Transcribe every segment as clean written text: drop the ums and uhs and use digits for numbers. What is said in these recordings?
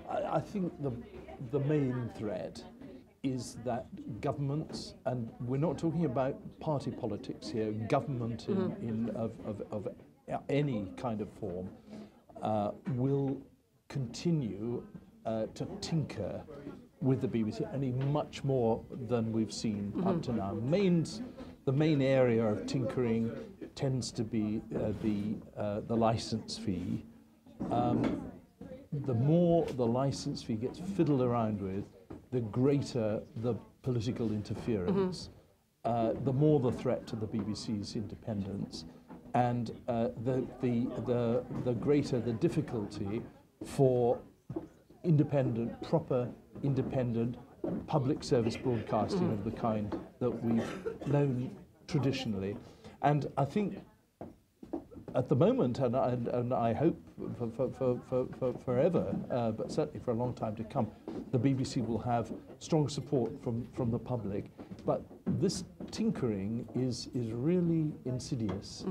I think the main threat is that governments, and we're not talking about party politics here, government of any kind of form, will continue to tinker with the BBC, any much more than we've seen up to now. The main area of tinkering tends to be the license fee. The more the license fee gets fiddled around with, the greater the political interference, the more the threat to the BBC's independence, and the greater the difficulty for proper independent public service broadcasting of the kind that we've known traditionally. And I think at the moment, and I hope for forever, but certainly for a long time to come, the BBC will have strong support from the public. But this tinkering is really insidious.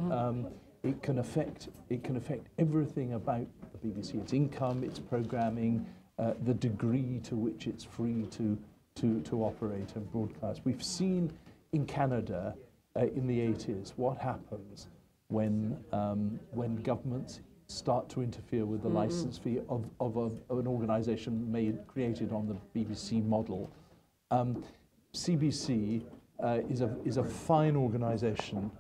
It can affect everything about the BBC: its income, its programming, the degree to which it's free to operate and broadcast. We've seen in Canada in the 80s what happens when governments start to interfere with the license fee of an organisation created on the BBC model. CBC is a fine organisation,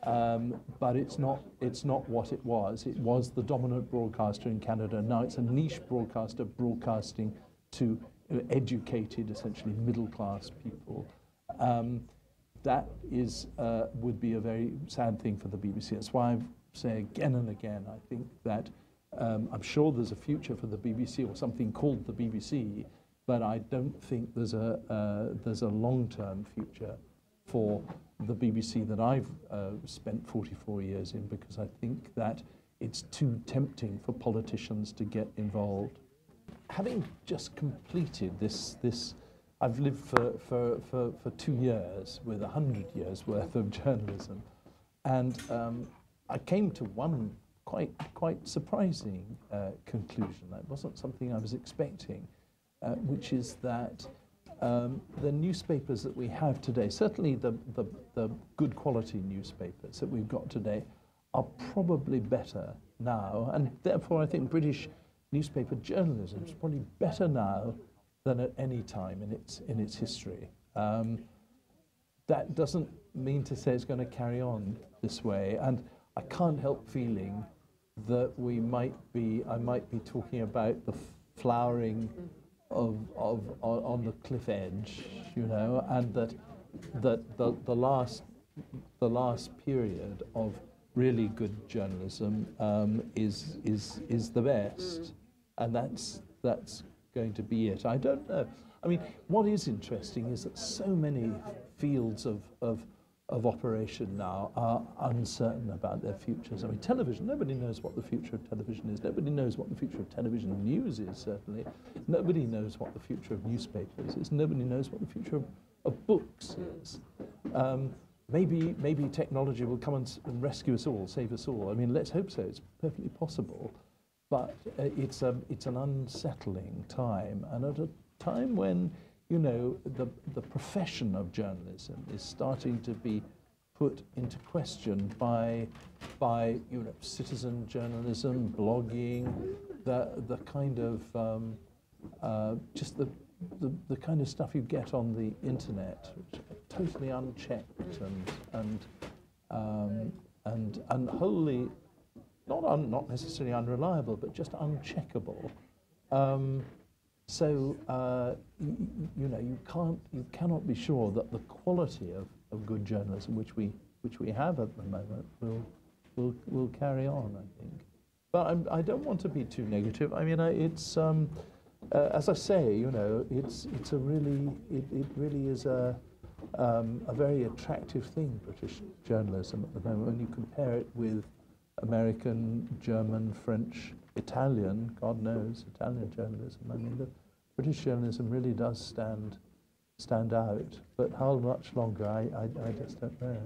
but it's not what it was. It was the dominant broadcaster in Canada. Now it's a niche broadcaster broadcasting to educated, essentially middle-class people. That would be a very sad thing for the BBC. That's why I say again and again, I think that I'm sure there's a future for the BBC or something called the BBC, but I don't think there's a long-term future for the BBC that I've spent 44 years in, because I think that it's too tempting for politicians to get involved. Having just completed this I've lived for 2 years with 100 years worth of journalism, and I came to one quite surprising conclusion. That wasn't something I was expecting, which is that the newspapers that we have today, certainly the good quality newspapers that we've got today, are probably better now, and therefore I think British newspaper journalism is probably better now than at any time in its history. That doesn't mean to say it's going to carry on this way, and I can't help feeling that I might be talking about the flowering on the cliff edge, you know, and that the last period of really good journalism is the best, and that's going to be it. I don't know. I mean, what is interesting is that so many fields of operation now are uncertain about their futures. I mean, television, nobody knows what the future of television is. Nobody knows what the future of television news is, certainly. Nobody knows what the future of newspapers is. Nobody knows what the future of books is. Maybe technology will come and rescue us all, save us all. I mean, let's hope so. It's perfectly possible. But it's an unsettling time, and at a time when, you know, the profession of journalism is starting to be put into question by you know, citizen journalism, blogging, the kind of just the kind of stuff you get on the internet, which are totally unchecked and wholly not necessarily unreliable, but just uncheckable. So you know, you cannot be sure that the quality of good journalism, which we have at the moment, will carry on, I think. But I don't want to be too negative. I mean, it's as I say, you know, it really is a very attractive thing, British journalism at the moment, when you compare it with American, German, French, Italian, God knows, Italian journalism. I mean, the British journalism really does stand out, but how much longer, I just don't know.